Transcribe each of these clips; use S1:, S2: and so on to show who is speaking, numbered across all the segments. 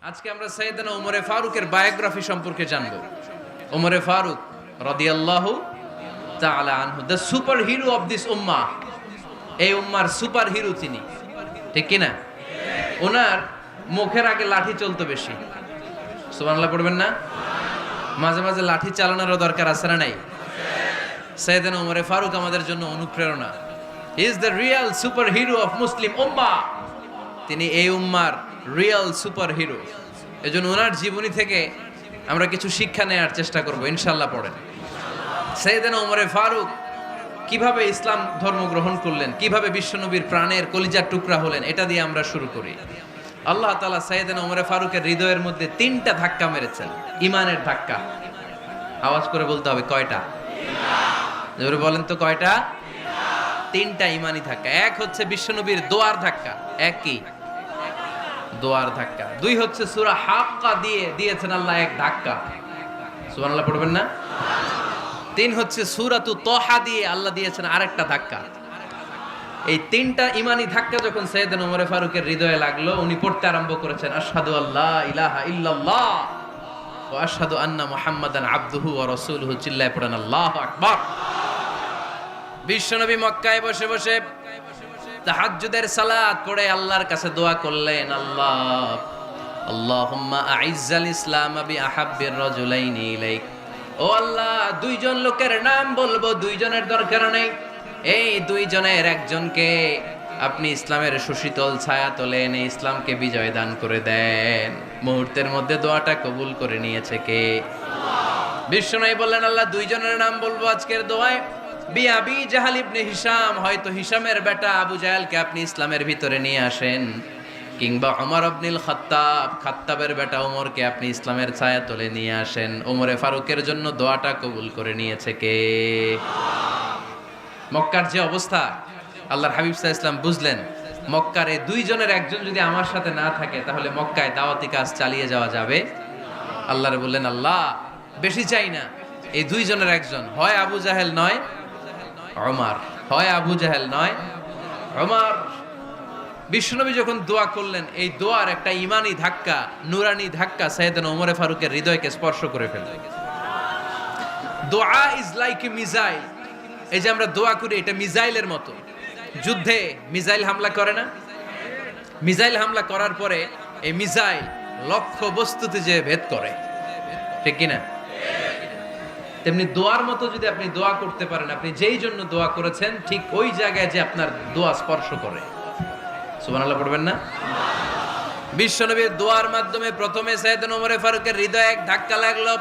S1: আজকে আমরা সাইয়েদনা ওমরে ফারুকের বায়োগ্রাফি সম্পর্কে জানব। ওমরে ফারুক রাদিয়াল্লাহু তাআলা আনহু, the super hero of this উম্মাহ। এই উম্মার সুপার হিরো তিনি, ঠিক কি না? ওনার মুখের আগে লাঠি চলতো বেশি। সুবহানাল্লাহ পড়বেন না? মাঝে মাঝে লাঠি চালানোরও দরকার আছে না নাই? সাইয়েদনা ওমরে ফারুক আমাদের জন্য অনুপ্রেরণা। He is the real super hero of Muslim উম্মাহ। তিনি এই উম্মার রিয়েল সুপার হিরো। এজন্য ওনার জীবনী থেকে আমরা কিছু শিক্ষা নেওয়ার চেষ্টা করব ইনশাআল্লাহ। পড়েন সাইয়েদনা ওমরে ফারুক কিভাবে ইসলাম ধর্ম গ্রহণ করলেন, কিভাবে বিশ্বনবীর প্রাণের কলিজার টুকরা হলেন, এটা দিয়ে আমরা শুরু করি। আল্লাহ তাআলা সাইয়েদনা ওমরে ফারুকের হৃদয়ের মধ্যে 3টা ধাক্কা মেরেছেন, ইমানের ধাক্কা। আওয়াজ করে বলতে হবে কয়টা? জোরে বলেন তো কয়টা? 3টা ইমানি ধাক্কা। এক হচ্ছে বিশ্বনবীর দোয়ার ধাক্কা, এক কি? দোয়ার ধাক্কা। 2 হচ্ছে সূরা হাক্কা দিয়ে দিয়েছেন আল্লাহ এক ধাক্কা, সুবহানাল্লাহ পড়বেন না? 3 হচ্ছে সূরাতু তাহা দিয়ে আল্লাহ দিয়েছেন আরেকটা ধাক্কা। এই 3টা ইমানি ধাক্কা যখন সাইয়েদনা ওমরে ফারুকের হৃদয়ে লাগলো, উনি পড়তে আরম্ভ করেছেন আশহাদু আল্লা ইলাহা ইল্লাল্লাহ ওয়া আশহাদু আন্না মুহাম্মাদান আবদুহু ওয়া রাসূলুহু। চিল্লায়ে পড়েন আল্লাহু আকবার। বিশ্বনবী মক্কায় বসে বসে তাহাজ্জুদের সালাত পড়ে আল্লাহর কাছে দোয়া করলেন, আল্লাহুম্মা আইজ্জাল ইসলাম বিআহাব্বির রাজুলাইনি ইলাইক। ও আল্লাহ, 2 জন লোকের নাম বলবো, 2 জনের দরকার নেই। এই 2 জনের একজনকে আপনি ইসলামের সুশীতল ছায়া তলে এনে ইসলামকে বিজয় দান করে দেন। মুহূর্তের মধ্যে দোয়াটা কবুল করে নিয়েছে কে? বিশ্বনবী বললেন, আল্লাহ 2 জনের নাম বলবো আজকের দোয়ায়। আবি জাহাল ইবনে হিশাম, হয়তো হিশামের বেটা আবু জাহেলকে আপনি ইসলামের ভিতরে নিয়ে আসেন, কিংবা ওমর ইবনুল খাত্তাব, খাত্তাবের বেটা ওমরকে আপনি ইসলামের ছায়া তলে নিয়ে আসেন। ওমরে ফারুকের জন্য দোয়াটা কবুল করে নিয়েছে কে? মক্কার যে অবস্থা, আল্লাহর হাবিব সাল্লাল্লাহু আলাইহি ওয়াসাল্লাম বুঝলেন মক্কার এই 2 জনের একজন যদি আমার সাথে না থাকে তাহলে মক্কায় দাওয়াতি কাজ চালিয়ে যাওয়া যাবে। আল্লাহরে বললেন, আল্লাহ বেশি চাই না, এই 2 জনের একজন, হয় আবু জাহেল নয় ওমর, হয় আবু জাহেল নয় ওমর। বিশ্বনবী যখন দোয়া করলেন, এই দোয়ার একটা ইমানি ধাক্কা, নুরানি ধাক্কা সাইয়েদনা ওমরে ফারুকের হৃদয়কে স্পর্শ করে ফেলল। দোয়া ইজ লাইক এ মিসাইল। এই যে আমরা দোয়া করি, এটা মিসাইলের মতো। যুদ্ধে মিসাইল হামলা করে না? মিসাইল হামলা করার পরে এই মিসাইল লক্ষ্য বস্তুতে যে ভেদ করে, ঠিক কিনা? তেমনি দোয়ার মতো যদি আপনি দোয়া করতে পারেন, আপনি যেই জন্য দোয়া করেছেন ঠিক ওই জায়গায় যে আপনার দোয়া স্পর্শ করে। সুবহানাল্লাহ পড়বেন না? বিশ্বনবীর দোয়ার মাধ্যমে প্রথমে সাইয়েদনা ওমরে ফারুকের হৃদয়ে এক ধাক্কা লাগলো।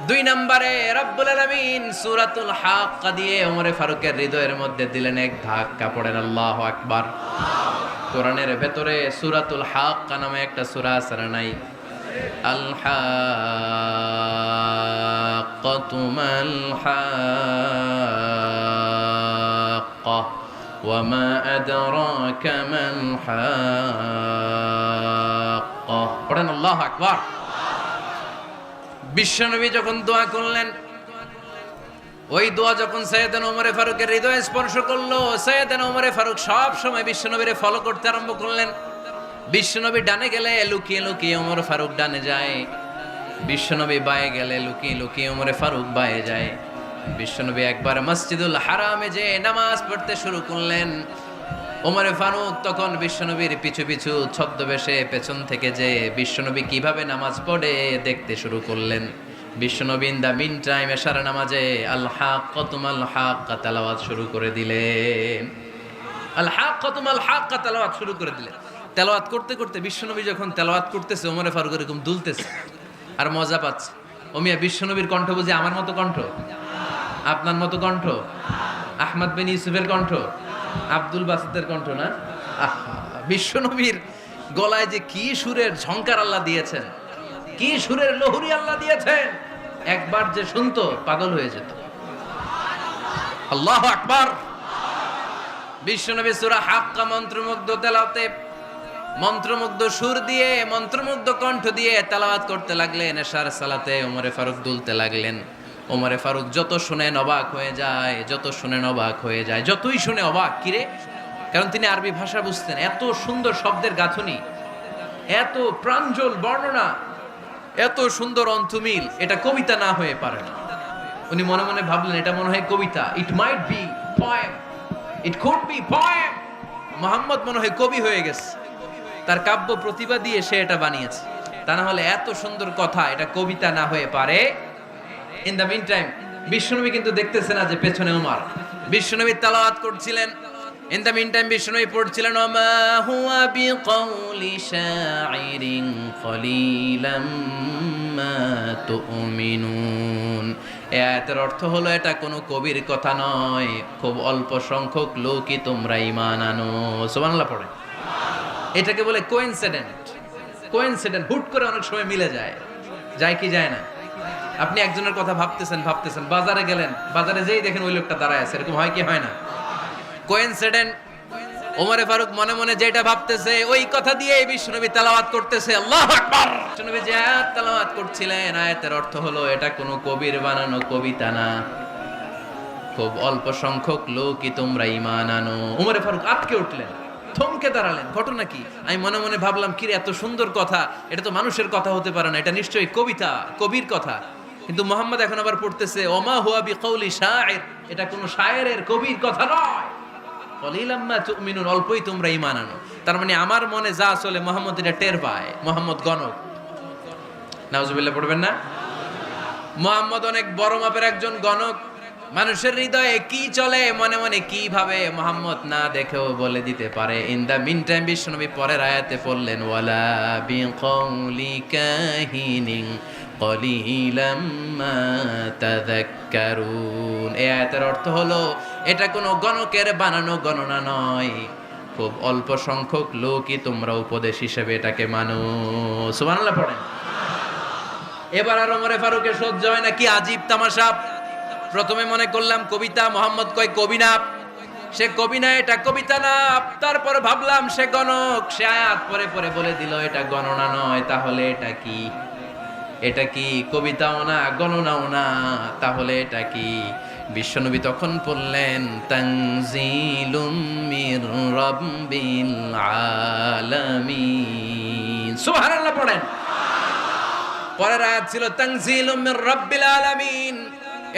S1: 2 নম্বরে রব্বুল আলামিন সূরাতুল হাক্কা দিয়ে ওমরে ফারুকের হৃদয়ের মধ্যে দিলেন এক ধাক্কা। পড়েন আল্লাহু আকবার। কোরআনের ভেতরে সূরাতুল হাক্কা নামে একটা সূরা আছে না নাই? আল হাক্কাতু মাল হাক্কা ওয়া মা আদরাকা মাল হাক্কা। পড়েন আল্লাহু আকবার। বিশ্বনবী যখন দোয়া করলেন, ওই দোয়া যখন সাইয়েদনা ওমরে ফারুকের হৃদয়ে স্পর্শ করলো, সাইয়েদনা ওমরে ফারুক সব সময় বিশ্বনবীরে ফলো করতে আরম্ভ করলেন। বিশ্বনবী ডানে গেলে লুকিয়ে লুকিয়ে ওমর ফারুক ডানে যায়, বিশ্বনবী বায়ে গেলে লুকিয়ে লুকিয়ে ওমরে ফারুক বায়ে যায়। বিশ্বনবী একবার মসজিদুল হারামে যে নামাজ পড়তে শুরু করলেন, ওমরে ফারুক তখন বিশ্বনবীর পিছু পিছু ছদ্মবেশে পেছন থেকে যে বিশ্বনবী কিভাবে নামাজ পড়ে দেখতে শুরু করলেন। বিশ্বনবী ইন দা মিন টাইম এশার নামাজে আল হাক্কাতু মাল হাক্কা তেলাওয়াত শুরু করে দিলেন। আল হাক্কাতু মাল হাক্কা তেলাওয়াত শুরু করে দিলেন। তেলাওয়াত করতে করতে বিশ্বনবী যখন তেলাওয়াত করতেছে, ওমরে ফারুক এরকম দুলতেছে আর মজা পাচ্ছে। ও মিয়া, বিশ্বনবীর কণ্ঠ বুঝি আমার মতো কণ্ঠ, আপনার মতো কণ্ঠ, আহমদ বিন ইউসুফের কণ্ঠ, আব্দুল বাসিতের কণ্ঠ না? বিশ্বনবীর গলায় যে কি সুরের ঝংকার আল্লাহ দিয়েছেন, কি সুরের লহরী আল্লাহ দিয়েছেন, একবার যে শুনতো পাগল হয়ে যেত। আল্লাহু আকবার। বিশ্বনবী সূরা হাক্কা মন্ত্রমুগ্ধ তেলাওয়াতে, মন্ত্রমুগ্ধ সুর দিয়ে, মন্ত্রমুগ্ধ কণ্ঠ দিয়ে তেলাওয়াত করতে লাগলেন। এশার সালাতে ওমরে ফারুক দুলতে লাগলেন। ওমরে ফারুক যত শুনেন অবাক হয়ে যায়, যত শুনেন অবাক হয়ে যায়, যতই শুনে অবাক। কিরে? কারণ তিনি আরবি ভাষা বুঝতেন, এত সুন্দর শব্দের গাঁথনি। এত প্রাঞ্জল বর্ণনা, এত সুন্দর অন্তমিল, এটা কবিতা না হয়ে পারে না। উনি মনে মনে ভাবলেন এটা মনে হয় কবিতা, it might be poem, it could be poem. Muhammad মনে হয় কবি হয়ে গেছে, তার কাব্য প্রতিভা দিয়ে সে এটা বানিয়েছে। তা না হলে এত সুন্দর কথা এটা কবিতা না হয়ে পারে। ইন দ্য মিন টাইম বিশ্বনবী কিন্তু দেখতেছে না যে পেছনে ওমর। বিশ্বনবী তেলাওয়াত করছিলেন, ইন দ্য মিন টাইম বিশ্বনবী পড়ছিলেন ওমা হুয়া বিকাউলি শাইরিন কলিলাম মা তুমিনুন। এই আয়াতের অর্থ হলো এটা কোনো কবির কথা নয়, খুব অল্প সংখ্যক লোকই তোমরা ঈমান আনো। সুবহানাল্লাহ পড়ে। এটাকে বলে কোইন্সিডেন্ট। কোইন্সিডেন্ট হুট করে অনেক সময় মিলে যায়, যায় কি যায় না? আপনি একজনের কথা ভাবতেছেন বাজারে গেলেন, বাজারে যেই দেখেন ওই লোকটা দাঁড়ায় আছে, এরকম হয় কি হয় না? কোইন্সিডেন্ট। ওমরে ফারুক মনে মনে যেটা ভাবতেছে ওই কথা দিয়ে বিশ্বনবী তেলাওয়াত করতেছে, আল্লাহু আকবার। বিশ্বনবী যে আয়াত তেলাওয়াত করছিলেন, আয়াতের অর্থ হলো এটা কোনো কবির বানানো কবিতা না, খুব অল্প সংখ্যক লোকই তোমরা ঈমান আনো। ওমরে ফারুক আটকে উঠলেন, থমকে দাঁড়ালেন। ঘটনা কি? আমি মনে মনে ভাবলাম কি রে, এত সুন্দর কথা, এটা তো মানুষের কথা হতে পারে না, এটা নিশ্চয়ই কবিতা, কবির কথা। কিন্তু মুহাম্মদ এখন আবার পড়তেছে ওমা হুয়া বিকাউলি শাইর, এটা কোনো শায়েরের কবির কথা নয়। কলিলাম মা তুমিনুন, অল্পই তোমরা ঈমান আনো। তার মানে আমার মনে যা চলে মুহাম্মদ এটা টের পায়। মুহাম্মদ গণক। নাউজুবিল্লাহ পড়বেন না? মুহাম্মদ অনেক বড় মাপের একজন গণক। মানুষের হৃদয়ে কি চলে, মনে মনে কি ভাবে, মুহাম্মদ না দেখেও বলে দিতে পারে। ইন দ্য মিন টাইম বিশ্বনবী পরের আয়াতে পড়লেন ওয়ালা বিকাউলি কাহিনিন কলিলাম মা তাযাক্কারুন। এই আয়াতের অর্থ হলো এটা কোনো গণকের বানানো গণনা নয়, খুব অল্প সংখ্যক লোকই তোমরা উপদেশ হিসেবে এটাকে মানো। সুবহানাল্লাহ পড়েন। এবার আর ওমরে ফারুকের সহ্য হয় না, কি আজীব তামাশা। প্রথমে মনে করলাম কবিতা, মোহাম্মদ কয় কবি না, সে কবি না, এটা কবিতা না। তারপর ভাবলাম সে গণক, সে আয়াত পরে পরে বলে দিল এটা গণনা নয়, তাহলে এটা কি? এটা কি কবিতাও না, গণনাও না, তাহলে এটা কি? বিশ্বনবী তখন বললেন তানজিলুম মির রাব্বিল আলামিন। সুবহানাল্লাহ পড়েন। পরের আয়াত ছিল তানজিলুম মির রাব্বিল আলামিন।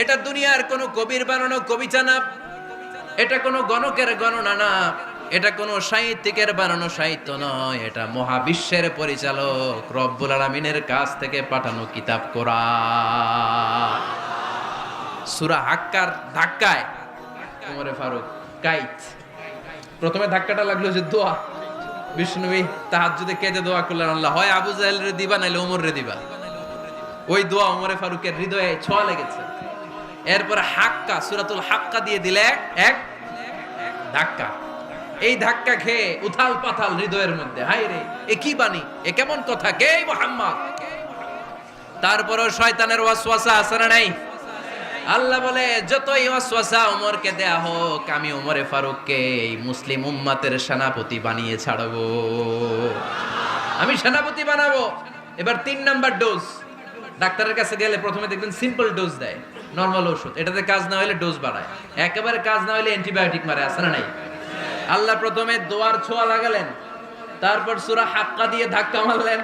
S1: এটা দুনিয়ার কোনো কবির বানানো কবিতা না, এটা কোনো গণকের গণনা না, এটা কোনো সাহিত্যিকের বানানো সাহিত্য নয়, এটা মহাবিশ্বের পরিচালক রব্বুল আলামিনের কাছ থেকে পাঠানো কিতাব কোরআন। সূরা হাক্কার ধাক্কায় ওমরে ফারুক কাইত। প্রথমে ধাক্কাটা লাগলো যে দোয়া। বিষ্ণুনবী তাহাজ্জুদে কেঁদে দোয়া করলেন, আল্লাহ হয় আবু জাহেল রে দিবা নাইলে ওমর রে দিবা। ওই দোয়া ওমরে ফারুকের হৃদয়ে ছোঁয়া লেগেছে। এরপরে হাক্কা, সূরাতুল হাক্কা দিয়ে দিলে এক ধাক্কা। এই ধাক্কা খেয়ে উথাল পাথাল হৃদয়ের মধ্যে, হায় রে এ কি বাণী, এ কেমন কথা, কে মুহাম্মদ? তারপরও শয়তানের ওয়াসওয়াসা আছে না নাই? আল্লাহ বলে যতই ওয়াসওয়াসা ওমরকে দেয়া হোক, আমি ওমরে ফারুককে এই মুসলিম উম্মতের সেনাপতি বানিয়ে ছাড়বো, আমি সেনাপতি বানাবো। এবার 3 নাম্বার ডোজ। ডাক্তারের কাছে গেলে প্রথমে দেখবেন সিম্পল ডোজ দেয়, নরমাল ওষুধ, এটাতে কাজ না হলে ডোজ বাড়ায়, একেবারে কাজ না হলে অ্যান্টিবায়োটিক মারে, আছে না নাই? আল্লাহ প্রথমে দোয়ার ছোঁয়া লাগালেন, তারপর সূরা হাক্কা দিয়ে ধাক্কা মারলেন,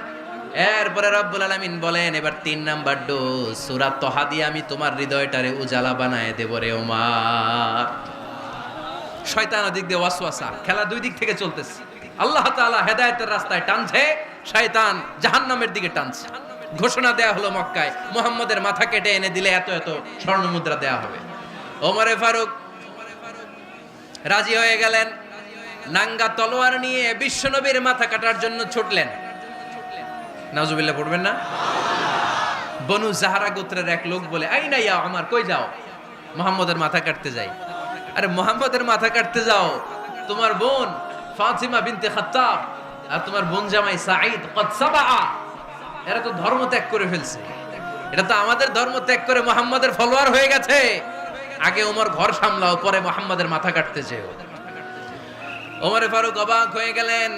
S1: এরপরে রব্বুল আলামিন বলেন এবার 3 নাম্বার ডোজ সূরা তহা দিয়ে আমি তোমার হৃদয়টারে উজালা বানায় দেব রে ওমর। শয়তান ওদিক দিয়ে ওয়াসওয়াসা, খেলা দুই দিক থেকে চলতেছে। আল্লাহ তাআলা হেদায়েতের রাস্তায় টানছে, শয়তান জাহান্নামের দিকে টানছে। ঘোষণা দেয়া হলো মক্কায়, মুহাম্মদের মাথা কেটে এনে দিলে এত এত স্বর্ণ মুদ্রা দেয়া হবে। ওমরে ফারুক রাজি হয়ে গেলেন, নাঙ্গা তলোয়ার নিয়ে বিশ্বনবীর মাথা কাটার জন্য ছুটলেন। নাউজুবিল্লাহ পড়বেন না? বনু জাহরা গোত্রের এক লোক বলে, আইনা ইয়া ওমর, কই যাও? মুহাম্মদের মাথা কাটতে যাই। আরে মুহাম্মদের মাথা কাটতে যাও? তোমার বোন ফাতিমা বিনতে খাত্তাব আর তোমার বোন জামাই সাঈদ কদ সাবা, এরা তো ধর্ম ত্যাগ করে ফেলছে, এটা তো আমাদের ধর্ম ত্যাগ করে মুহাম্মদের ফলোয়ার হয়ে গেছে। আগে ওমর ঘর সামলাও, পরে মুহাম্মদের মাথা কাটতে যেও। ওমরে ফারুক অবাক হয়ে গেলেন,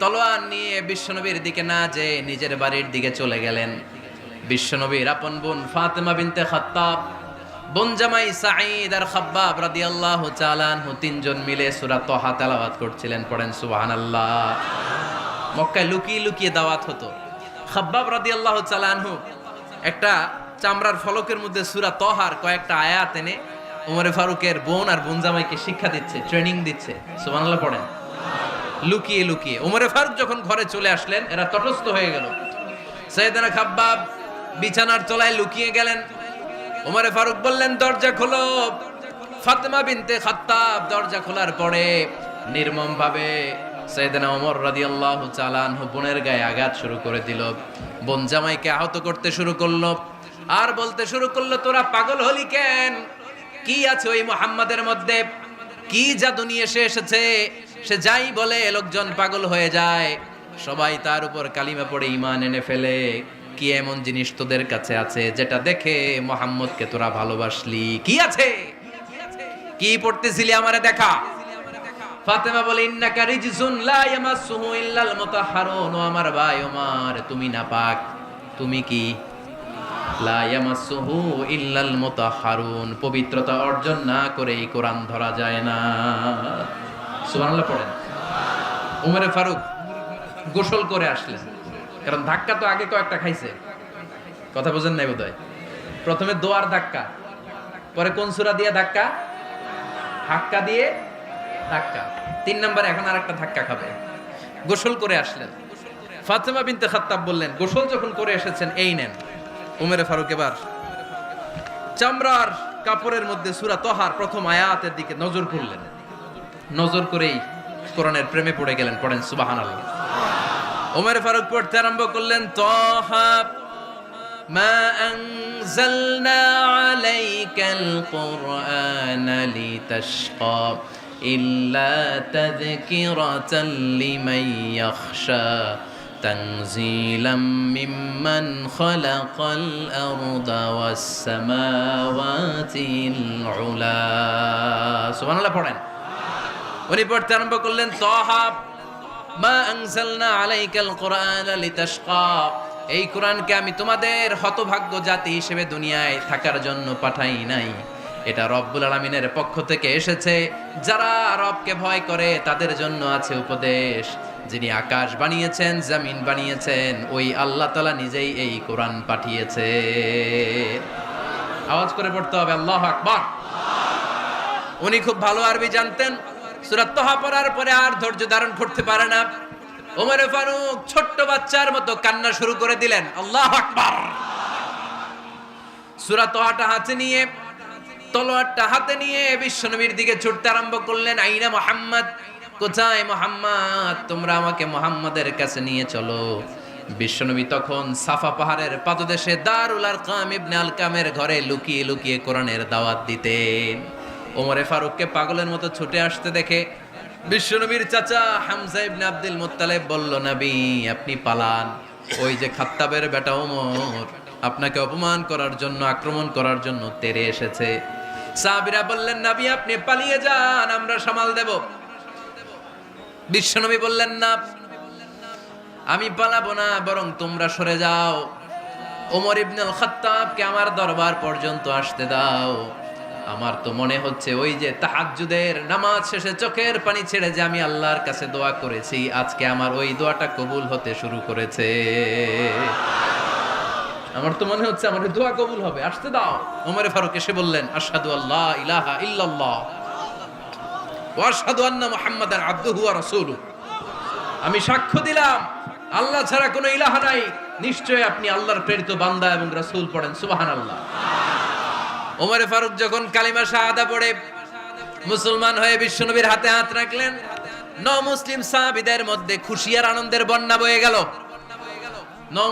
S1: তলোয়ার নিয়ে বিশ্বনবীর দিকে না যে নিজের বাড়ির দিকে চলে গেলেন। বিশ্বনবীর আপন বোন ফাতিমা বিনতে খাত্তাব, বোন জামাই সাঈদ আর খাব্বাব রাদিয়াল্লাহু তাআলা আনহু 3 জন মিলে সূরা তহা তেলাওয়াত করছিলেন। পড়েন সুবহানাল্লাহ। মক্কায় লুকিয়ে লুকিয়ে দাওয়াত হতো। খাব্বাব রাদিয়াল্লাহু তাআলা আনহু একটা চামড়ার ফলকের মধ্যে সূরা তহার কয়েকটা আয়াত এনে ওমরে ফারুকের বোন আর বোন জামাইকে শিক্ষা দিচ্ছে, ট্রেনিং দিচ্ছে। সুবহানাল্লাহ পড়েন। লুকিয়ে লুকিয়ে ওমরে ফারুক যখন ঘরে চলে আসলেন, এরা তটস্থ হয়ে গেল। সাইয়েদনা খাব্বাব বিছানার তলায় লুকিয়ে গেলেন। ওমরে ফারুক বললেন, দরজা খোলো। ফাতেমা বিনতে খাত্তাব দরজা খোলার পরে নির্মম ভাবে সাইয়েদনা ওমর রাদিয়াল্লাহু তাআলা আনহু বোনের গায়ে আঘাত শুরু করে দিল। বোন জামাইকে আহত করতে শুরু করলো আর বলতে শুরু করলো, তোরা পাগল হলি কেন? কি আছে ওই মুহাম্মাদের মধ্যে? কি জাদু নিয়ে এসেছে? সে যাই বলে লোকজন পাগল হয়ে যায়, সবাই তার উপর কালিমা পড়ে ঈমান এনে ফেলে। কি এমন জিনিস তোদের কাছে আছে যেটা দেখে মুহাম্মদকে তোরা ভালোবাসলি? কি আছে? কি পড়তেছিলি আমারে দেখা। ফাতেমা বলে, ইন্নাকা রিজসুন লা ইয়ামাসসুহু ইল্লাল মুতাহহারুন। ও আমার ভাই ওমর, তুমি নাপাক। তুমি কি? লা ইয়ামাসসুহু ইল্লাল মুতাহহারুন, পবিত্রতা অর্জন না করে এই কোরআন ধরা যায় না। সুবহানাল্লাহ পড়েন। ওমরে ফারুক গোসল করে আসলেন, কারণ ধাক্কা তো আগে কয়েকটা খাইছে। কথা বুঝেন নাই বোধহয়। প্রথমে দোয়ার ধাক্কা, পরে কোন সূরা দিয়ে ধাক্কা? হাক্কা দিয়ে ধাক্কা। 3 নাম্বার এখন আরেকটা ধাক্কা খাবে। গোসল করে আসলেন। ফাতেমা বিনতে খাত্তাব বললেন, গোসল যখন করে এসেছেন, এই নেন। ওমরে ফারুক এবার চামড়ার কাপড়ের মধ্যে সূরা তহার প্রথম আয়াতের দিকে নজর করলেন। নজর করেই কোরআনের প্রেমে পড়ে গেলেন। পড়েন সুবহানাল্লাহ। ওমরে ফারুক পড়তে আরম্ভ করলেন, তহা মা আনজালনা আলাইকাল কুরআনা লিতাশকা ইল্লা তাযকিরাতাল লিমান ইয়াখশা তানজিলাম মিম্মান খালাকাল আরদা ওয়াস সামাওয়াতিল উলা। সুবহানাল্লাহ পড়েন। উনি পড়তে আরম্ভ করলেন, তহা মা আনজালনা আলাইকাল কুরআনা লিতাশকা, এই কোরআনকে আমি তোমাদের হতভাগ্য জাতি হিসেবে দুনিয়ায় থাকার জন্য পাঠাই নাই। এটা রব্বুল আলামিনের পক্ষ থেকে এসেছে। যারা রবকে ভয় করে তাদের জন্য আছে উপদেশ। যিনি আকাশ বানিয়েছেন, জমিন বানিয়েছেন, ওই আল্লাহ তাআলা নিজেই এই কোরআন পাঠিয়েছে। আওয়াজ করে পড়তে হবে, আল্লাহু আকবার। উনি খুব ভালো আরবি জানতেন। সূরা তহা পড়ার পরে আর ধৈর্য ধারণ করতে পারে না। ওমরে ফারুক ছোট্ট বাচ্চার মতো কান্না শুরু করে দিলেন। আল্লাহু আকবার। সূরা তহাটা হাতে নিয়ে, তলোয়ারটা হাতে নিয়ে বিশ্বনবীর দিকে ছুটতে আরম্ভ করলেন। আইনা মুহাম্মদ, কোথায় মুহাম্মদ? তোমরা আমাকে মুহাম্মাদের কাছে নিয়ে চলো। বিশ্বনবী তখন সাফা পাহাড়ের পাদদেশে দারুল আরকাম ইবনে আলকামের ঘরে লুকিয়ে লুকিয়ে কোরআনের দাওয়াত দিতেন। ওমরে ফারুককে পাগলের মতো ছুটে আসতে দেখে বিশ্বনবীর চাচা হামজা ইবনে আব্দুল মুত্তালিব বলল, নবী আপনি পালান। ওই যে খাত্তাবের বেটা ওমর আপনাকে অপমান করার জন্য, আক্রমণ করার জন্য তেরে এসেছে। সাহাবীরা বললেন, নবী আপনি পালিয়ে যান, আমরা সামাল দেব। বিশ্বনবী বললেন, না আমি পালাবো না, বরং তোমরা সরে যাও। ওমর ইবনুল খাত্তাবকে আমার দরবার পর্যন্ত আসতে দাও। আমার তো মনে হচ্ছে ওই যে তাহাজ্জুদের নামাজ শেষে চোখের পানি ছেড়ে যে আমি আল্লাহর কাছে দোয়া করেছি, আজকে আমার ওই দোয়াটা কবুল হতে শুরু করেছে। আমার তো মনে হচ্ছে আমার দোয়া কবুল হবে, আসতে দাও। ওমর ফারুক এসে বললেন, আশহাদু আল্লা ইলাহা ইল্লাল্লাহ ওয়া আশহাদু আন্না মুহাম্মাদান আবদুহু ওয়া রাসূলুহু। আমি সাক্ষ্য দিলাম আল্লাহ ছাড়া কোনো ইলাহ নাই, নিশ্চয় আপনি আল্লাহর প্রেরিত বান্দা এবং রাসূল। পড়েন সুবহানাল্লাহ। ওমর ফারুক যখন কালিমা শাহাদা পড়ে মুসলমান হয়ে বিশ্বনবীর হাতে হাত রাখলেন, মুসলিম সাহাবীদের মধ্যে খুশি আর আনন্দের বন্যা বয়ে গেল।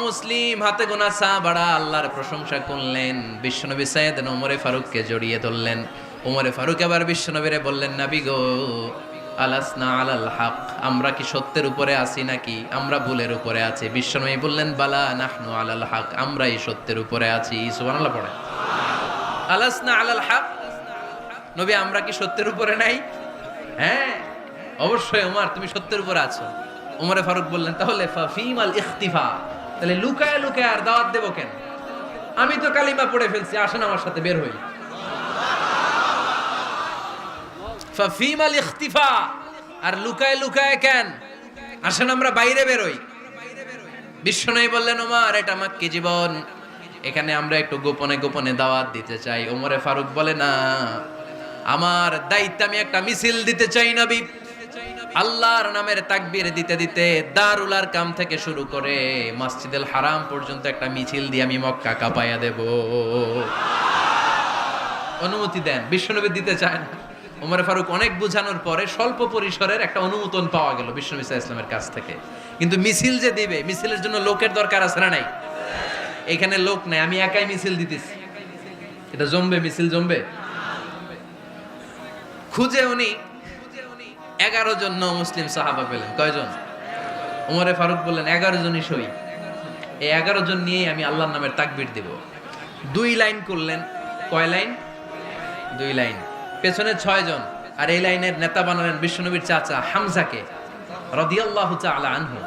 S1: মুসলিম হাতে গোনা সাহাবারা আল্লাহর প্রশংসা করলেন। বিশ্বনবী সাইয়েদনা ওমর ফারুককে জড়িয়ে ধরলেন। ওমর ফারুক আবার বিশ্বনবীরে বললেন, নবী গো, আলাসনা আলাল হক, আমরা কি সত্যের উপরে আছি নাকি আমরা ভুলের উপরে আছি? বিশ্বনবী বললেন, বালা নাহনু আলাল হক, আমরাই সত্যের উপরে আছি। সুবহানাল্লাহ পড়ে। আলাসনা আলাল হক, নবী আমরা কি সত্যের উপরে নাই? হ্যাঁ অবশ্যই ওমর, তুমি সত্যের উপরে আছো। ওমরে ফারুক বললেন, তাহলে ফাফিমাল ইখতিফা, তাহলে লুকায় লুকায় আর দাওয়াত দেব কেন? আমি তো কালিমা পড়ে ফেলছি, আসেন আমার সাথে বের হই। ফাফিমাল ইখতিফা, আর লুকায় লুকায় কেন? আসেন আমরা বাইরে বেরোই। বিশ্বনবী বললেন, ওমর এটা মাক্কি জীবন, এখানে আমরা একটু গোপনে গোপনে দাওয়াত দিতে চাই। ওমরে ফারুক বলে, না, আমার দায়িত্ব, আমি একটা মিছিল দিতে চাই নবী। আল্লাহর নামের তাকবীর দিতে দিতে দারুল আরকাম থেকে শুরু করে মসজিদুল হারাম পর্যন্ত একটা মিছিল দিয়ে আমি মক্কা কাঁপাইয়া দেব। অনুমতি দেন। বিশ্বনবী দিতে চায় না। ওমর ফারুক অনেক বুঝানোর পরে স্বল্প পরিসরের একটা অনুমোদন পাওয়া গেল বিশ্বনবী সাল্লাল্লাহু আলাইহি ওয়াসাল্লামের কাছ থেকে। কিন্তু মিছিল যে দিবে, মিছিলের জন্য লোকের দরকার আছে না নাই? এখানে লোক নাই, আমি একাই মিছিল দিতেছি। এটা জমবে? মিছিল জমবে? খুঁজে উনি 11 জন মুসলিম সাহাবা পেলেন। কয়জন? ওমরে ফারুক বললেন 11 জনই সই। এই 11 জন নিয়েই আমি আল্লাহর নামের তাকবীর দিব। 2 লাইন করলেন। কয় লাইন? 2 লাইন। পেছনে 6 জন, আর এই লাইনের নেতা বানালেন বিশ্বনবীর চাচা হামজাকে রাদিয়াল্লাহু তাআলা আনহু।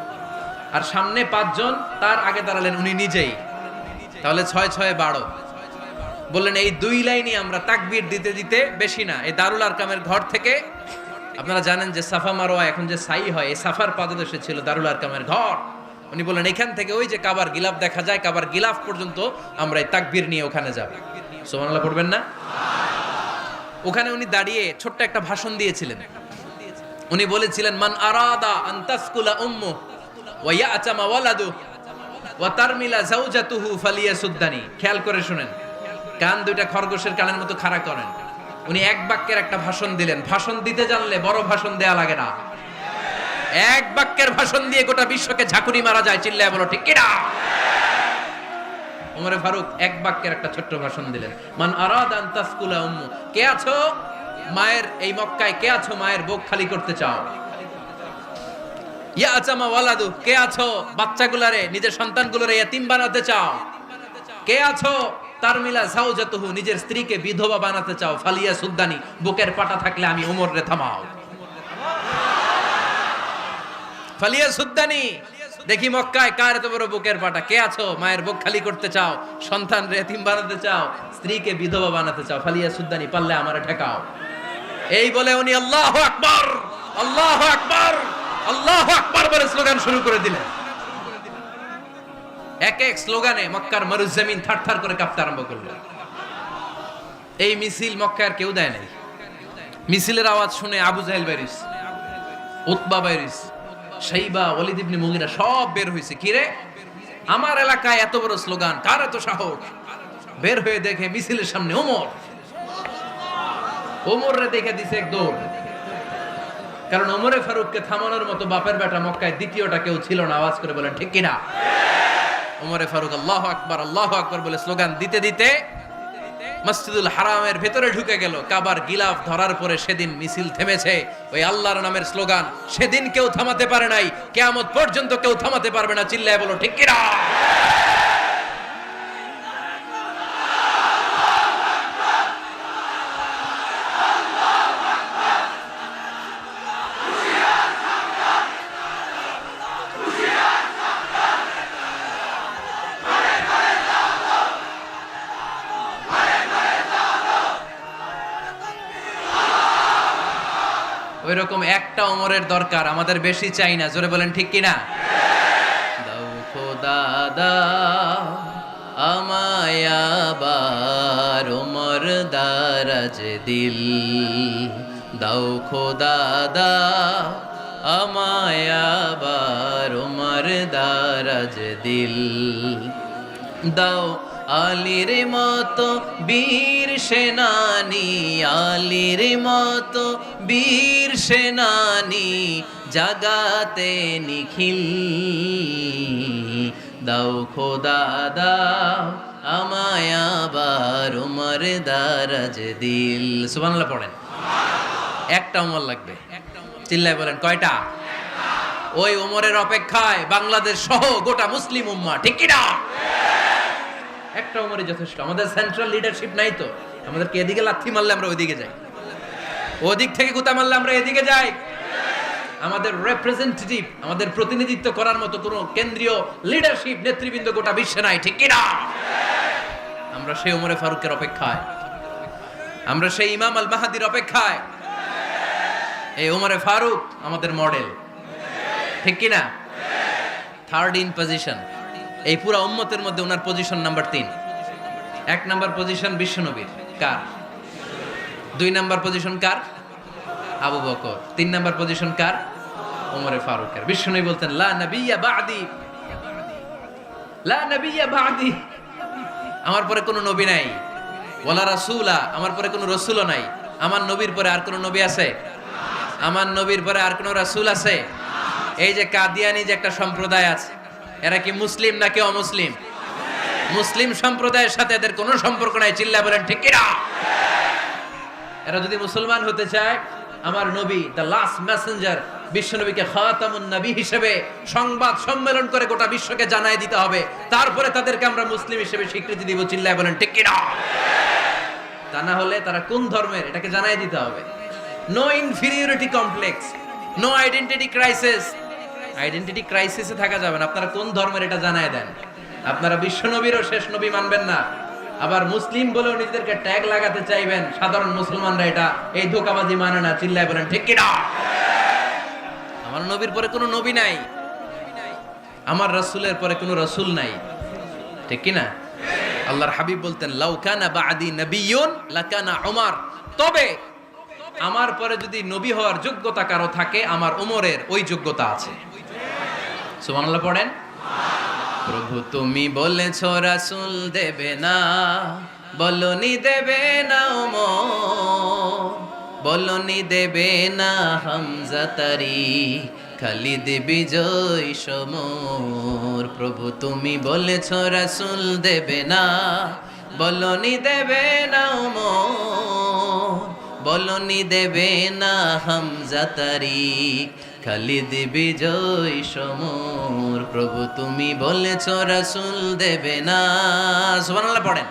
S1: আর সামনে 5 জন, তার আগে দাঁড়ালেন উনি নিজেই। তাহলে 6 6 12। বললেন এই 2 লাইনই আমরা তাকবীর দিতে দিতে, বেশি না, এই দারুল আরকামের ঘর থেকে, আপনারা জানেন যে সাফা মারোয়া এখন যে সাই হয়, এই সাফার পাদদেশে ছিল দারুল আরকামের ঘর। উনি বললেন এখান থেকে ওই যে কাবার গিলাফ দেখা যায়, কাবার গিলাফ পর্যন্ত আমরা এই তাকবীর নিয়ে ওখানে যাব। সুবহানাল্লাহ পড়বেন না? ওখানে উনি দাঁড়িয়ে ছোট্ট একটা ভাষণ দিয়েছিলেন। উনি বলেছিলেন, মান আরাদা আন তাসকুলা উম্মু ওয়া ইয়াতামা ওয়ালাদু ওয়া তারমিলা যাওজাতুহু ফালিয়াসুদ্দানি। খেয়াল করে শুনেন, কান দুইটা খরগোশের কানের মতো খাড়া করেন। উনি এক বাক্যের একটা ভাষণ দিলেন। ভাষণ দিতে জানলে বড় ভাষণ দেয়া লাগে না। এক বাক্যের ভাষণ দিয়ে গোটা বিশ্বকে ঝাঁকুনি মারা যায়। চিল্লায় বলো ঠিক কিনা? ওমরে ফারুক এক বাক্যের একটা ছোট্ট ভাষণ দিলেন। মান আরাদা আন তাসকুলা উম্মু, কে আছো মায়ের এই মক্কায়, কে আছো মায়ের বুক খালি করতে চাও? ইয়া আচামা ওয়ালাদু, কে আছো বাচ্চাগুলারে, নিজের সন্তানগুলোরে ইয়াতিম বানাতে চাও? কে আছো তারমিলা যাওজাতুহু, নিজের স্ত্রীকে বিধবা বানাতে চাও? ফালিয়া সুদ্দানি, বুকের পাটা থাকলে আমি ওমর রে থামাও। ফালিয়া সুদ্দানি, দেখি মক্কায় কার এত বড় বুকের পাটা। কে আছো মায়ের বুক খালি করতে চাও, সন্তান রে এতিম বানাতে চাও, স্ত্রীকে বিধবা বানাতে চাও? ফালিয়া সুদ্দানি, পারলে আমারে ঠেকাও। এই বলে উনি আল্লাহু আকবার, আল্লাহু আকবার, আল্লাহু আকবার বলে স্লোগান শুরু করে দিলেন। এক এক স্লোগানে মক্কার মরুজমিন থারথার করে কাঁপতে আরম্ভ করলো। এই মিছিল মক্কার কেউ দেয় নাই। মিছিলের আওয়াজ শুনে আবু জাহেল বাইরিস, উতবা বাইরিস, শাইবা, ওয়ালিদ ইবনে মুগিরা সব বের হয়েছে। কিরে, আমার এলাকায় এত বড় স্লোগান, কার এত সাহস? বের হয়ে দেখে মিছিলের সামনে ওমর। ওমর রে দেখে দিছে এক দৌড়। কারণ ওমরে ফারুককে থামানোর মতো বাপের বেটা মক্কায় দ্বিতীয়টা কেউ ছিল না। আওয়াজ করে বলেন ঠিক কিনা? ওমরে ফারুক আল্লাহু আকবার, আল্লাহু আকবার বলে স্লোগান দিতে দিতে মসজিদুল হারামের ভেতরে ঢুকে গেল। কাবার গিলাফ ধরার পরে সেদিন মিছিল থেমেছে। ওই আল্লাহর নামের স্লোগান সেদিন কেউ থামাতে পারে নাই, কিয়ামত পর্যন্ত কেউ থামাতে পারবে না। চিল্লায় বলো ঠিক কিনা? ওইরকম একটা ওমরের দরকার, আমাদের বেশি চাই না। জোরে বলেন ঠিক কিনা? দাও খোদা দাও আমায় আবার ওমর দারাজ দিল, দাও খোদা দাও আমায় আবার ওমর দারাজ দিল, দাও আলীর মতো বীর সেনানি, আলীর মতো বীর সেনানি জাগাতে নিখিল, দাও খোদা দাও আমায় আবার ওমর দারাজ দিল। সুবহানাল্লাহ পড়েন। একটা ওমর লাগবে। চিল্লায় বলেন কয়টা? ওই ওমরের অপেক্ষায় বাংলাদেশ সহ গোটা মুসলিম উম্মাহ, ঠিক কি না? একটা ওমরই যথেষ্ট। আমাদের সেন্ট্রাল লিডারশিপ নাই তো, আমাদেরকে এদিকে লাথি মারলে আমরা ওইদিকে যাই, ওদিক থেকে গুতা মারলে আমরা এদিকে যাই। আমাদের রিপ্রেজেন্টেটিভ, আমাদের প্রতিনিধিত্ব করার মতো কোনো কেন্দ্রীয় লিডারশিপ নেতৃবৃন্দ গোটা বিশ্বে নাই, ঠিক কি না? আমরা সেই ওমরে ফারুকের অপেক্ষায়, আমরা সেই ইমাম আল মাহাদির অপেক্ষায়। এই ওমরে ফারুক আমাদের মডেল। ঠিক কি না? থার্ড ইন পজিশন, এই পুরা উম্মতের মধ্যে ওনার পজিশন নাম্বার 3। 1 নাম্বার পজিশন বিশ্বনবীর, কার? 2 নাম্বার পজিশন কার? আবু বকর। 3 নাম্বার পজিশন কার? ওমরে ফারুকের। বিশ্বনবী বলতেন লা নবিয়্যা বা'দি, লা নবিয়্যা বা'দি, আমার পরে কোনো নবী নাই। ওয়ালা রাসূলা, আমার পরে কোনো রাসূলও নাই। আমার নবীর পরে আর কোনো নবী আছে? আমার নবীর পরে আর কোনো রাসূল আছে? এই যে কাদিয়ানি যে একটা সম্প্রদায় আছে, এরা কি মুসলিম নাকি অমুসলিম? মুসলিম সম্প্রদায়ের সাথে এদের কোনো সম্পর্ক নাই। চিল্লায় বলেন ঠিক কি না? এরা যদি মুসলমান হতে চায়, আমার নবী দ্য লাস্ট মেসেঞ্জার বিশ্বনবীকে খাতামুন নবী হিসেবে সংবাদ সম্মেলন করে গোটা বিশ্বকে জানাই দিতে হবে, তারপরে তাদেরকে আমরা মুসলিম হিসেবে স্বীকৃতি দিব। চিল্লায় বলেন ঠিক কি না? তা না হলে তারা কোন ধর্মের এটাকে জানাই দিতে হবে। No inferiority complex, no identity crisis. Identity ক্রাইসিসে থাকা যাবে না। আপনারা কোন ধর্মের এটা জানাই দেন। আপনারা বিশ্বনবীরও শেষ নবী মানবেন না, আবার মুসলিম বলেও নিজেদেরকে ট্যাগ লাগাতে চাইবেন। সাধারণ মুসলমানরা এটা এই ধোঁকাবাজি মানে না। চিল্লায় বলেন ঠিক কি না? আমার নবীর পরে কোনো নবী নাই, আমার রাসূলের পরে কোনো রাসূল নাই, ঠিক কি না? আল্লাহর হাবিব বলতেন লাউ কানা বা'দি নাবিয়্যুন লাকানা উমর, তবে আমার পরে যদি নবী হওয়ার যোগ্যতা কারো থাকে, আমার ওমরের ওই যোগ্যতা আছে। সুবহানাল্লাহ পড়েন। প্রভু তুমি বলেছো রাসূল দেবে না, বলনি দেবে না ওমর, বলনি দেবে না হামজা তারি, খালিদ বিজয় সমর। প্রভু তুমি বলেছো রাসূল দেবে না, বলনি দেবে না ওমর, বলনি দেবে না হামজা তারি, খালিদ বিজয় সমর। প্রভু তুমি বলেছো রাসূল দেবে না। সুবহানাল্লাহ পড়েন।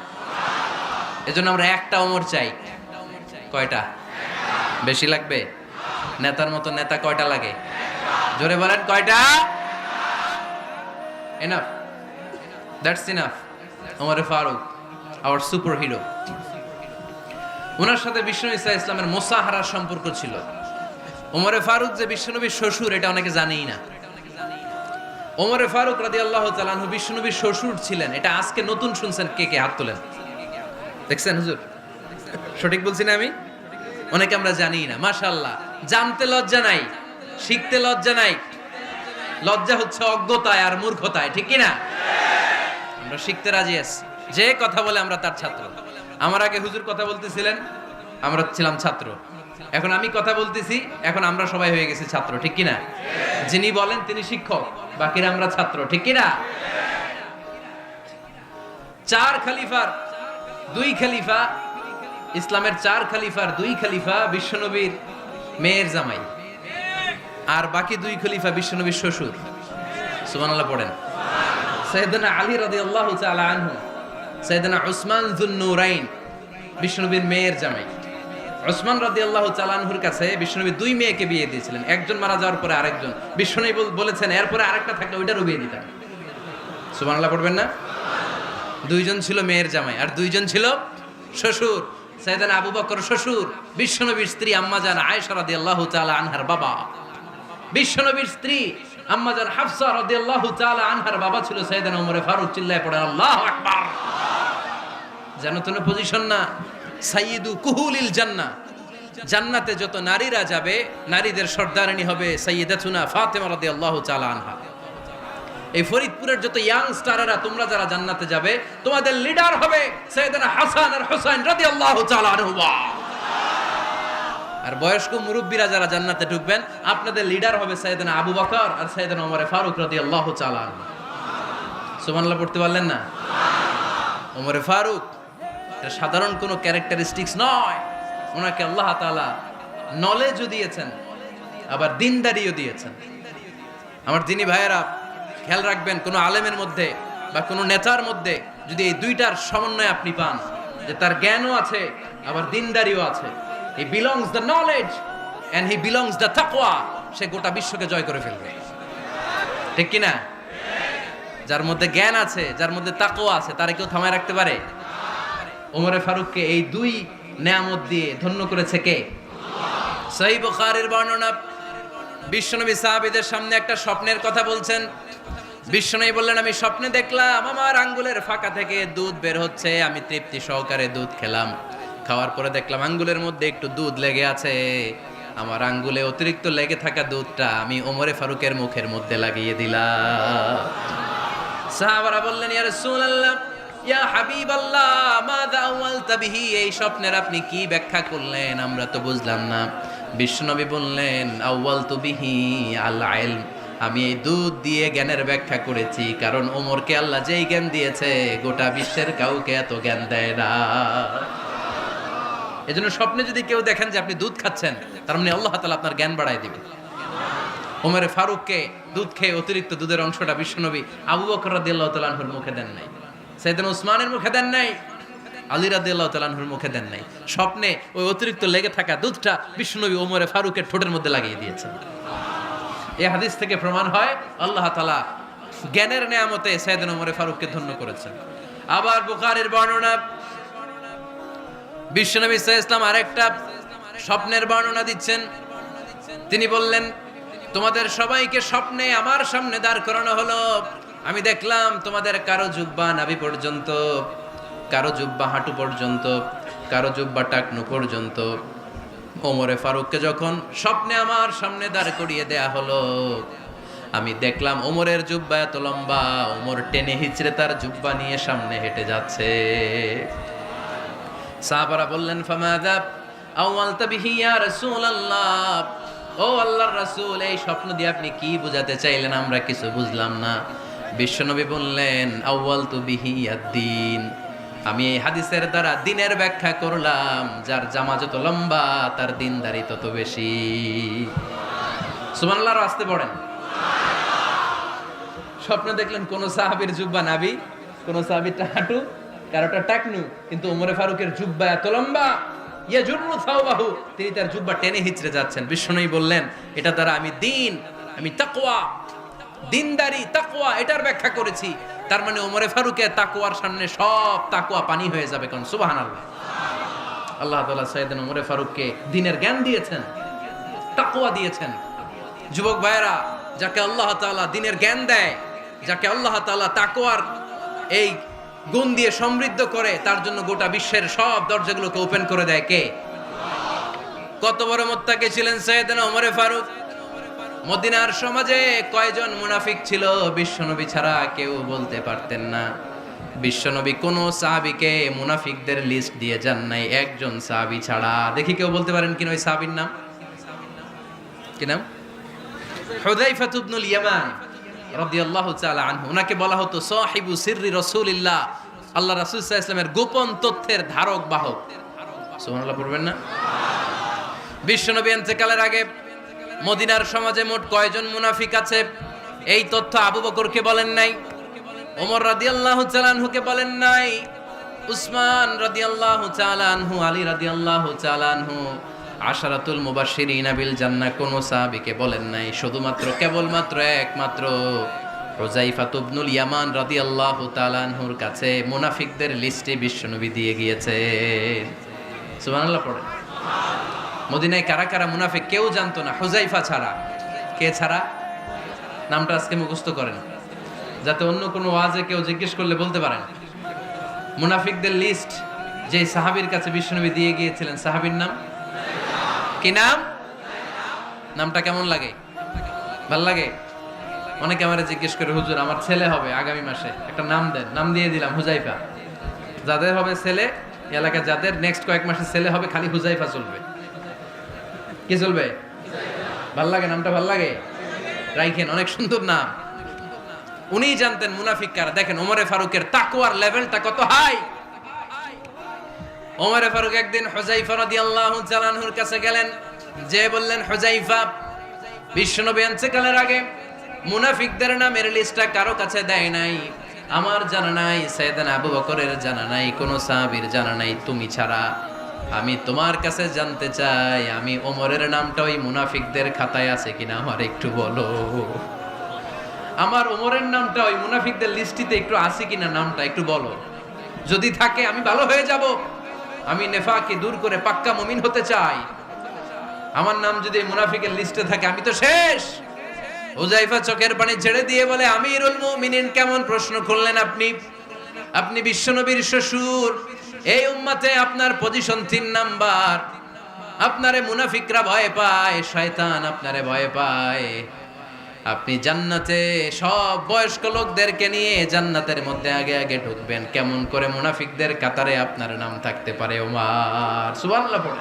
S1: এজন্য আমরা একটা ওমর চাই। কয়টা? বেশি লাগবে? নেতার মতো নেতা কয়টা লাগে? জোরে বলেন কয়টা? Enough, that's enough. ওমরে ফারুক আওয়ার সুপার হিরো। ওনার সাথে বিশ্বনবী ইসলামের মোসাহারার সম্পর্ক ছিল। ওমরে ফারুক যে বিশ্বনবীর শ্বশুর, এটা অনেকে জানেই না। ওমরে ফারুক রাদিয়াল্লাহু তাআলা আনহু বিশ্বনবীর শ্বশুর ছিলেন। এটা আজকে নতুন শুনছেন। কে কে হাত তোলেন? দেখছেন হুজুর? সঠিক বলছি না আমি? অনেকে আমরা জানি না। মাশাআল্লাহ, জানতে লজ্জা নাই, শিখতে লজ্জা নাই। লজ্জা হচ্ছে অজ্ঞতায় আর মূর্খতায়, ঠিক কি না? আমরা শিখতে রাজি আছি। যে কথা বলে আমরা তার ছাত্র। আমার আগে হুজুর কথা বলতেছিলেন, আমরা ছিলাম ছাত্র। এখন আমি কথা বলতেছি, এখন আমরা সবাই হয়ে গেছি ছাত্র, ঠিক কি না? যিনি বলেন তিনি শিক্ষক, বাকিরা আমরা ছাত্র, ঠিক কি না? 4 খলিফার 2 খলিফা, ইসলামের 4 খলিফার 2 খলিফা বিশ্বনবীর মেয়ের জামাই, আর বাকি 2 খলিফা বিশ্বনবীর শ্বশুর। সুবহানাল্লাহ পড়েন। সাইয়েদনা আলী রাদিয়াল্লাহু তাআলা আনহু, সাইয়েদনা উসমান যুন-নূরাইন বিশ্বনবীর মেয়ের জামাই। উসমান রাদিয়াল্লাহু তাআলা আনহুর কাছে বিশ্বনবী 2 মেয়েকে বিয়ে দিয়েছিলেন। একজন মারা যাওয়ার পরে আরেকজন। বিশ্বনবী বলেছেন এরপরে আরেকটা থাকলে ওইটারও বিয়ে দিতাম। সুবহানাল্লাহ পড়বেন না? 2 জন ছিল মেয়ের জামাই আর 2 জন ছিল শ্বশুর। সাইয়েদনা আবু বকর শ্বশুর, বিশ্বনবীর স্ত্রী আম্মাজান আয়েশা রাদিয়াল্লাহু তাআলা আনহার বাবা। বিশ্বনবীর স্ত্রী আম্মাজান হাফসা রাদিয়াল্লাহু তাআলা আনহার বাবা ছিল সাইয়েদনা ওমরে ফারুক। চিল্লায় পড়ে আল্লাহু আকবার। জানো তো না পজিশন না? সাইয়্যিদু কুহুলিল জান্নাহ, জান্নাতে যত নারীরা যাবে, নারীদের সর্দারিনী হবে সাইয়্যিদাতুনা ফাতেমা রাদিয়াল্লাহু তাআলা আনহা। এই ফরিদপুরের যত ইয়াং স্টাররা তোমরা যারা জান্নাতে যাবে, তোমাদের লিডার হবে সাইয়েদনা হাসান আর হুসাইন রাদিয়াল্লাহু তাআলা আনহুমা। আর বয়স্ক মুরব্বীরা যারা জান্নাতে ঢুকবেন, আপনাদের লিডার হবে সাইয়েদনা আবু বকর আর সাইয়েদনা ওমর ফারুক রাদিয়াল্লাহু তাআলা আনহু। সুবহানাল্লাহ পড়তে পারলেন না? ওমর ফারুক এটা সাধারণ কোনো ক্যারেক্টারিস্টিক্স নয়। ওনাকে আল্লাহ তাআলা নলেজও দিয়েছেন, আবার দিনদারিও দিয়েছেন। আমার দিনী ভাইয়েরা খেয়াল রাখবেন, কোনো আলেমের মধ্যে বা কোনো নেতার মধ্যে যদি এই দুইটার সমন্বয় আপনি পান, যে তার জ্ঞানও আছে আবার দিনদারিও আছে, he belongs the knowledge and he belongs the তাকওয়া, সে গোটা বিশ্বকে জয় করে ফেলবে, ঠিক কি না? যার মধ্যে জ্ঞান আছে, যার মধ্যে তাকওয়া আছে, তারে কেউ থামায় রাখতে পারে? ওমরে ফারুককে এই 2 নেয়ামত দিয়ে ধন্য করেছে কে? সহিহ বুখারীর বর্ণনা, বিশ্বনবী সাহাবীদের সামনে একটা স্বপ্নের কথা বলছেন। বিশ্বনবী বললেন, আমি স্বপ্নে দেখলাম আমার আঙ্গুলের ফাঁকা থেকে দুধ বের হচ্ছে, আমি তৃপ্তি সহকারে দুধ খেলাম। খাওয়ার পরে দেখলাম আঙ্গুলের মধ্যে একটু দুধ লেগে আছে। আমার আঙ্গুলে অতিরিক্ত লেগে থাকা দুধটা আমি ওমরে ফারুকের মুখের মধ্যে লাগিয়ে দিলাম। সাহাবারা বললেন, ইয়া রাসূলুল্লাহ, ইয়া হাবিবাল্লাহ, মাযা আওয়ালতা বিহি, এই স্বপ্নের আপনি কি ব্যাখ্যা করলেন, আমরা তো বুঝলাম না। বিশ্বনবী বললেন, আওয়ালতু বিহি আল ইলম, আমি এই দুধ দিয়ে জ্ঞানের ব্যাখ্যা করেছি, কারণ ওমরকে আল্লাহ যেই জ্ঞান দিয়েছে গোটা বিশ্বের কাউকে এত জ্ঞান দেয় না। এজন্য স্বপ্নে যদি কেউ দেখেন যে আপনি দুধ খাচ্ছেন, তার মানে আল্লাহ তাআলা আপনার জ্ঞান বাড়ায় দিবে। ওমরে ফারুককে দুধ খেয়ে অতিরিক্ত দুধের অংশটা বিশ্বনবী আবু বকর রাদিয়াল্লাহু তাআলা আনহুর মুখে দেন নাই, সাইয়েদনা উসমানের মুখে দেন নাই, আলী রাদিয়াল্লাহু তাআলা আনহুর মুখে দেন নাই। স্বপ্নে ওই অতিরিক্ত লেগে থাকা দুধটা বিশ্বনবী ওমরে ফারুকের ঠোঁটের মধ্যে লাগিয়ে দিয়েছেন। এই হাদিস থেকে প্রমাণ হয় আল্লাহ তাআলা জ্ঞানের নেয়ামতে সাইয়েদনা ওমরে ফারুককে ধন্য করেছেন। আবার বুখারীর বর্ণনা, বিশ্বনবী সাল্লাল্লাহু আলাইহি ওয়াসাল্লাম আরেকটা স্বপ্নের বর্ণনা দিচ্ছেন। তিনি বললেন, তোমাদের সবাইকে স্বপ্নে আমার সামনে দাঁড় করানো হলো। আমি দেখলাম তোমাদের কারো জুব্বা নাভি পর্যন্ত, কারো জুব্বা হাঁটু পর্যন্ত, কারো জুব্বা টাকনু পর্যন্ত। ওমরে ফারুককে যখন স্বপ্নে আমার সামনে দাঁড় করিয়ে দেয়া হলো, আমি দেখলাম ওমরের জুব্বা এত লম্বা, ওমর টেনে হিচড়ে তার জুব্বা নিয়ে সামনে হেঁটে যাচ্ছে। সাহাবারা বললেন, ফামাযা আওয়ালতা বিহি ইয়া রাসূলুল্লাহ, ও আল্লাহর রাসূল, এই স্বপ্ন দিয়ে আপনি কি বোঝাতে চাইলেন, আমরা কিছু বুঝলাম না। বিশ্বনবী বললেন, আউয়ালতু বিহি আদ-দীন, আমি এই হাদিসের দ্বারা দিনের ব্যাখ্যা করলাম, যার জামা যত লম্বা তার দিনদারি তত বেশি। সুবহানাল্লাহ, আসতে পড়েন। স্বপ্নে দেখলেন কোন সাহাবীর জুব্বা নাভি, কোন সাহাবীর হাঁটু, কারোটা টাকনু, কিন্তু ওমরে ফারুকের জুব্বা এত লম্বা, ইয়াজুরু সাওবাহু, তিনি তার জুব্বা টেনে হিচড়ে যাচ্ছেন। বিশ্বনবী বললেন, এটা দ্বারা আমি দিন, আমি তাকওয়া, দিনদারি, তাকওয়া, এটার ব্যাখ্যা করেছি। তার মানে ওমরে ফারুকের তাকওয়ার সামনে সব তাকওয়া পানি হয়ে যাবে। কোন সুবহানাল্লাহ। আল্লাহ তাআলা সাইয়েদনা ওমরে ফারুককে দ্বীনের জ্ঞান দিয়েছেন, তাকওয়া দিয়েছেন। যুবক ভাইরা, যাকে আল্লাহ তাআলা দ্বীনের জ্ঞান দেয়, যাকে আল্লাহ তাআলা তাকওয়ার এই গুণ দিয়ে সমৃদ্ধ করে, তার জন্য গোটা বিশ্বের সব দরজাগুলোকে ওপেন করে দেয় কে? কত বড় মুত্তাকি ছিলেন সাইয়েদনা ওমরে ফারুক। মদিনার সমাজে কয়জন মুনাফিক ছিল বিশ্বনবী ছাড়া কেউ বলতে পারতেন না। বিশ্বনবী কোন সাহাবীকে মুনাফিকদের লিস্ট দিয়ে যান নাই, একজন সাহাবী ছাড়া। দেখি কেউ বলতে পারেন কিনা ওই সাহাবীর নাম? কি নাম? হুযায়ফা ইবনুল ইয়ামান রাদিয়াল্লাহু তাআলা আনহু। ওনাকে বলা হতো সাহিবু সিররি রাসূলিল্লাহ, আল্লাহ রাসূল সাল্লাল্লাহু আলাইহি ওয়াসাল্লামের গোপন তথ্যের ধারক বাহক। সুবহানাল্লাহ পড়বেন না? বিশ্বনবী ইন্তেকালের আগে মদিনার সমাজে মোট কয়জন মুনাফিক আছে, এই তথ্য আবু বকরকে বলেন নাই, ওমর রাদিয়াল্লাহু তাআলা আনহুকে বলেন নাই, উসমান রাদিয়াল্লাহু তাআলা আনহু, আলী রাদিয়াল্লাহু তাআলা আনহু, আশারাতুল মুবাশশিরিনা বিল জান্নাহ কোন সাহাবীকে বলেন নাই। শুধুমাত্র কেবলমাত্র একমাত্র হুযায়ফা ইবনুল ইয়ামান রাদিয়াল্লাহু তাআলা আনহুর কাছে মুনাফিকদের লিস্টে বিশ্বনবী দিয়ে গিয়েছেন। সুবহানাল্লাহ পড়েন। মদিনায় কারা কারা মুনাফিক কেউ জানতো না হুযায়ফা ছাড়া। কে ছাড়া? নামটা আজকে মুখস্থ করেন, যাতে অন্য কোনো ওয়াজে কেউ জিজ্ঞেস করলে বলতে পারেন। মুনাফিকদের লিস্ট যে সাহাবীর কাছে বিশ্বনবী দিয়ে গিয়েছিলেন, সাহাবীর নাম কি? নাম? নামটা কেমন লাগে? ভাল লাগে? অনেকে আমারে জিজ্ঞেস করে, হুজুর আমার ছেলে হবে আগামী মাসে, একটা নাম দেন। নাম দিয়ে দিলাম হুযায়ফা। যাদের হবে ছেলে, এলাকায় যাদের নেক্সট কয়েক মাসে ছেলে হবে, খালি হুযায়ফা চলবে। কি চলবে? ভাল লাগে? নামটা ভাল লাগে? রাইখেন, অনেক সুন্দর নাম। উনিই জানতেন মুনাফিক কারা। দেখেন ওমরে ফারুকের তাকওয়ার লেভেলটা কত হাই। ওমরে ফারুক একদিন হুযায়ফা রাদিয়াল্লাহু তাআলা আনহুর কাছে গেলেন, যে বললেন, হুযায়ফা, বিশ্বনবী ইন্তেকালের আগে মুনাফিকদের নামের লিস্টটা কারো কাছে দেয় নাই, আমার জানা নাই, সাইয়েদনা আবু বকরের জানা নাই, কোন সাহাবীর জানা নাই, তুমি ছাড়া। আমি তোমার কাছে জানতে চাই, আমি ওমরের নামটা ওই মুনাফিকদের খাতায় আছে কিনা আমার একটু বলো। আমার ওমরের নামটা ওই মুনাফিকদের লিস্টিতে একটু আছে কিনা, নামটা একটু বলো। যদি থাকে আমি ভালো হয়ে যাব। আমি নেফাকে দূর করে পাক্কা মুমিন হতে চাই। আমার নাম যদি মুনাফিকের লিস্টে থাকে আমি তো শেষ। হুযায়ফা চোখের পানি ছেড়ে দিয়ে বলে, আমিরুল মুমিনিন, কেমন প্রশ্ন করলেন আপনি? আপনি বিশ্বনবীর শ্বশুর। এই উম্মতে আপনার পজিশন 3 নাম্বার। আপনারে মুনাফিকরা ভয় পায়, শয়তান আপনারে ভয় পায়। আপনি জান্নাতে সব বয়স্ক লোকদেরকে নিয়ে জান্নাতের মধ্যে আগে আগে ঢুকবেন, কেমন করে মুনাফিকদের কাতারে আপনার নাম থাকতে পারে ওমর? সুবহানাল্লাহ পড়ে।